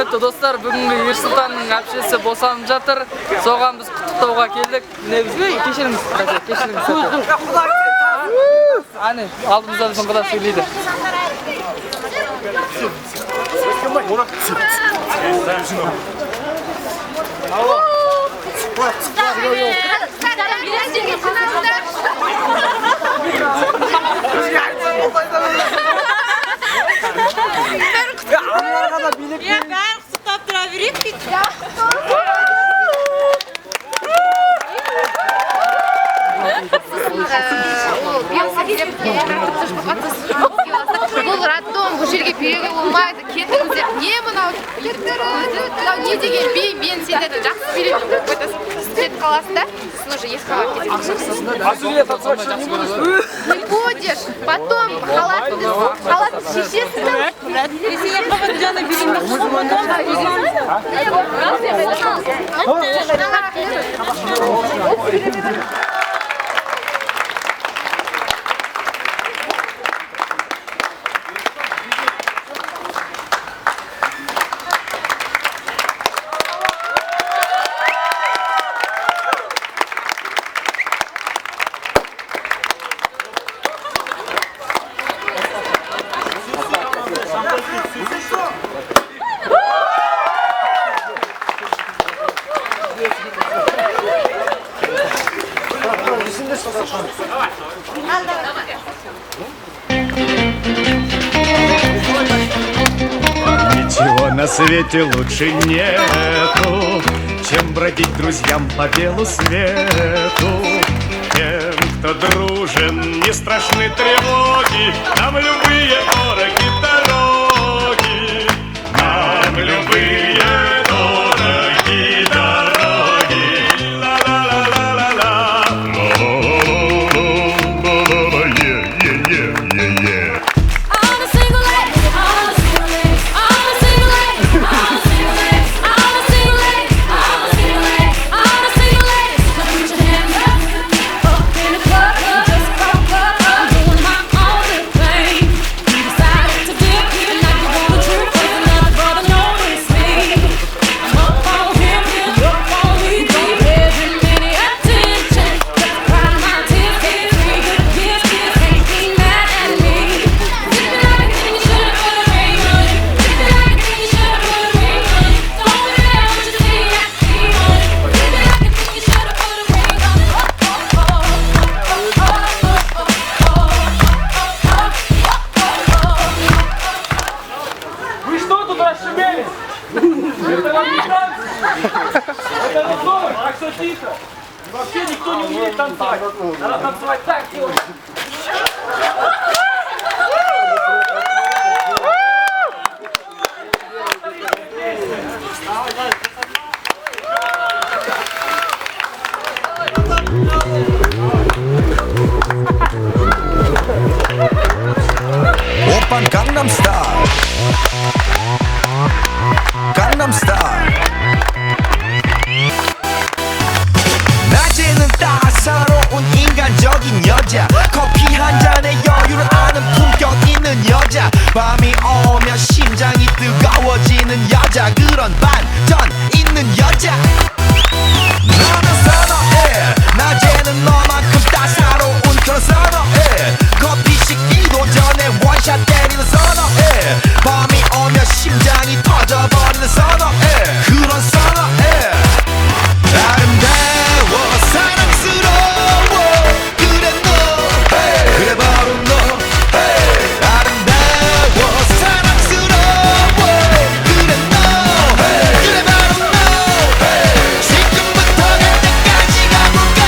Құрметті достар, бүгінгі Ерсұлтанның әпшесі босанып жатыр. Соған біз құттықтауға келдік. Негізгі кешіріңіз, кешіріңіз. Ане, алдымыздан соңғыда сөйлейді. Бәрін құттықтап тұра берейік дейді. Бұл роддом, бұл жерге беруге болмайды, кетіңіздер. Не мынау? Не деген бей, мен сендерді жақсы беремін. Какой-то свет қаласында, сіз уже есқалап кетесің. Не будешь, потом халат шешесің. Если я папа Диана беременна, Ничего на свете лучше нету, чем бродить друзьям по белу свету. Тем, кто дружен, не страшны тревоги, нам любые дороги дороги, нам любые дороги дороги. Ла-ла-ла-ла-ла-ла, е-е-е-е-е. Это вам не танцы. Это раздор, а все тихо. Вообще никто не умеет танцевать. Надо танцевать так, девушка. Опан Gangnam Style, Gangnam Style. 낮에는 따사로운 인간적인 여자, 커피 한 잔에 여유를 아는 품격 있는 여자, 밤이 오면 심장이 뜨거워지는 여자, 그런 반전 있는 여자. 너는 선호해, 낮에는 너만큼 따사로운 그런 선호해, 커피 식기도 전에 원샷 때리는 선호해, 밤이 오면 심장이 터져버리는 선호해, 그런 선호해. 아름다워 사랑스러워 그래 너 hey. 그래 바로 너 hey. 아름다워 사랑스러워 그래 너 hey. 그래 바로 너 hey. 지금부터 갈 때까지 가볼까.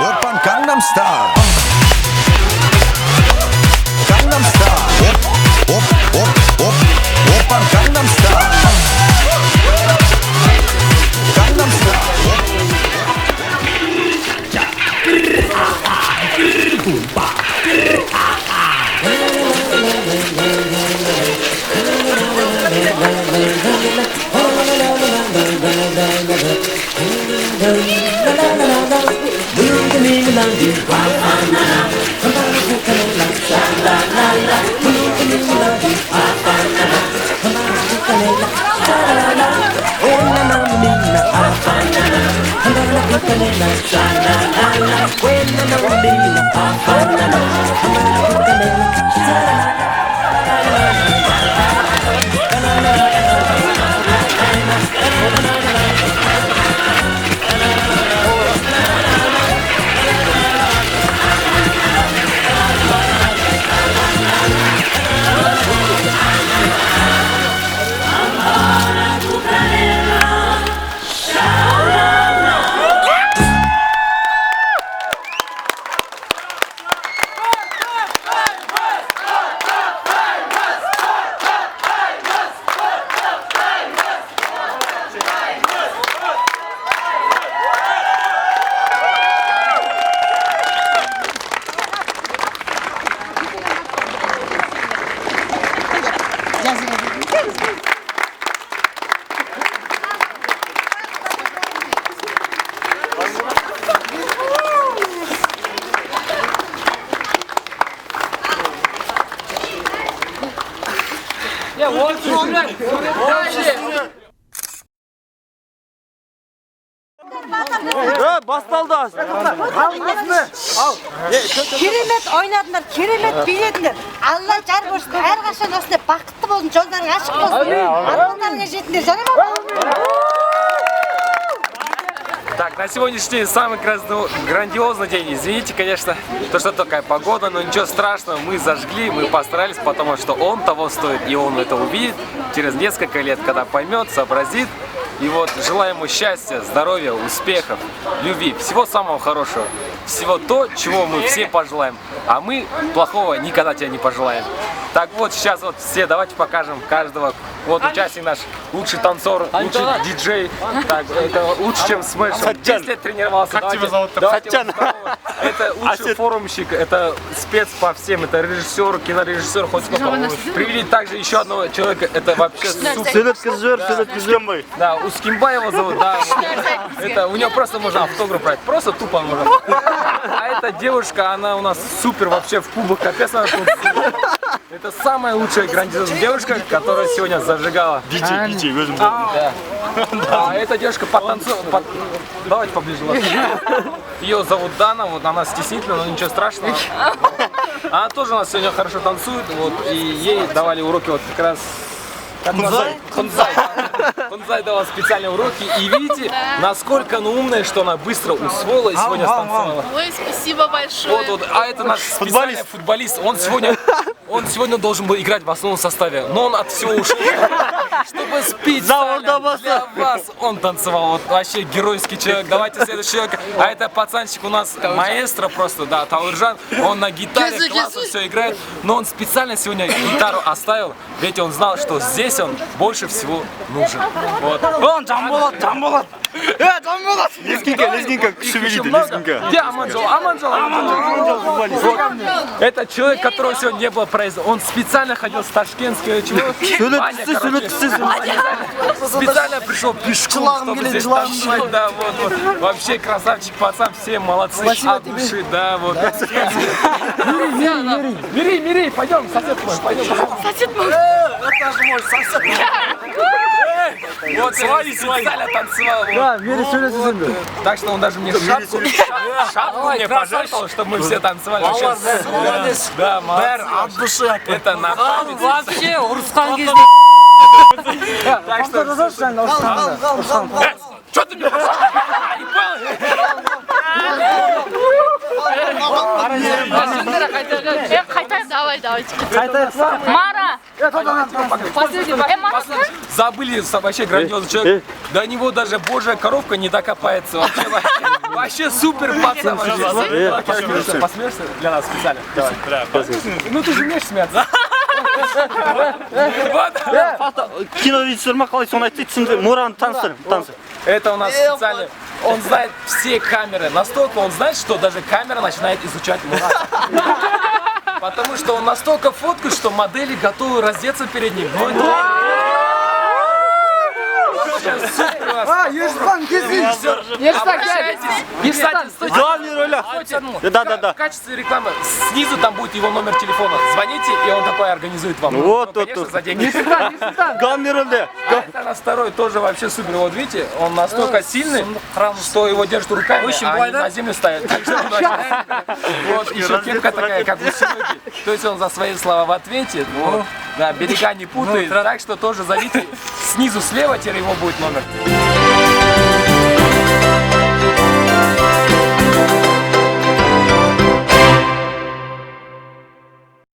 오빤 강남스타일, 강남스타일, 오빤 강남스타일, 강남스타일. la la la la Ya Басталды аз. Керемет ойнадыңдар, керемет биледіңдер. Алла жар болсын, әрқашан осындай бақытты болсын, жолдарың ашық болсын. Армандарыңа жетіңдер, жарай ма? Так, на сегодняшний день самый грандиозный день. Извините, конечно, то, что такая погода, но ничего страшного. Мы зажгли, мы постарались, потому что он того стоит, и он это увидит через несколько лет, когда поймет, сообразит. И вот желаю ему счастья, здоровья, успехов, любви, всего самого хорошего. Всего то, чего мы все пожелаем. А мы плохого никогда тебе не пожелаем. Так вот, сейчас вот все, давайте покажем каждого. Вот участник наш, лучший танцор, лучший диджей. Так, это лучше, чем Смэш. 10 лет тренировался. Как тебя зовут? Сатчан. Это лучший форумщик, это спец по всем, это режиссер, кинорежиссер, хоть сколько. Привели также еще одного человека, это вообще супер. Да, Ускимбай его зовут, да. Это у него просто можно автограф брать, просто тупо можно. А эта девушка, она у нас супер вообще в клубах, капец она тут. Это самая лучшая грандиозная девушка, которая сегодня зажигала. Витя, возьму. Да. А эта девушка потанцевала. Давайте поближе. Ее зовут Дана, вот она стеснительная, но ничего страшного. Она тоже у нас сегодня хорошо танцует, вот, и ей давали уроки вот как раз. Хунзай? Хунзай давал специальные уроки, и видите, насколько она умная, что она быстро усвоила и сегодня станцевала. Ой, спасибо большое. Вот, а это наш специальный футболист. Он сегодня должен был играть в основном составе, но он от всего ушел. Чтобы специально для вас он танцевал. Вот вообще геройский человек. Давайте следующий человек. А это пацанчик у нас маэстро просто, да, Тауржан. Он на гитаре классно все играет, но он специально сегодня гитару оставил, ведь он знал, что здесь он больше всего нужен. Вот. Он там был. Лезгинка, шевелит, лезгинка. Где Аманджел? Это человек, которого сегодня не было проезда. Он специально ходил с ташкентского специально пришел пешком, чтобы здесь танцевать. Да, вот. Вообще красавчик, пацан, все молодцы от души, да, вот. Мири, пойдем, сосед мой, пойдем. Сосед мой. Это же мой сосед. Вот специально танцевал. Да, Мири, так что он даже мне шапку мне пожертвовал, чтобы мы все танцевали. Да, молодцы. Это на память. Вообще, ұрысқан кезде Так что... Что ты мне не Қайтайық, давайте. Мара! Забыли вообще грандиозный человек. До него даже божья коровка не докопается. Вообще супер пацан. Посмеешься для нас специально? Ну ты же умеешь смеяться. Кинорежиссер ма қалай соны айтты түсінді. Мураны таныстыр. Это у нас специально. Он знает все камеры. Настолько он знает, что даже камера начинает изучать Мурата. Потому что он настолько фоткает, что модели готовы раздеться перед ним. Кстати, стойте. Главный роля. Да. В качестве рекламы снизу там будет его номер телефона. Звоните, и он такой организует вам. Вот Ну, тут, конечно, тут. за деньги. Главный роль. Это на второй тоже вообще супер. Вот видите, он настолько сильный, что его держат руками, а они на землю ставят. Так что он очень- Вот еще кепка такая, как у Сереги. То есть он за свои слова в ответе. Вот. Да, берега не путает. Так что тоже зовите снизу слева, теперь его будет номер.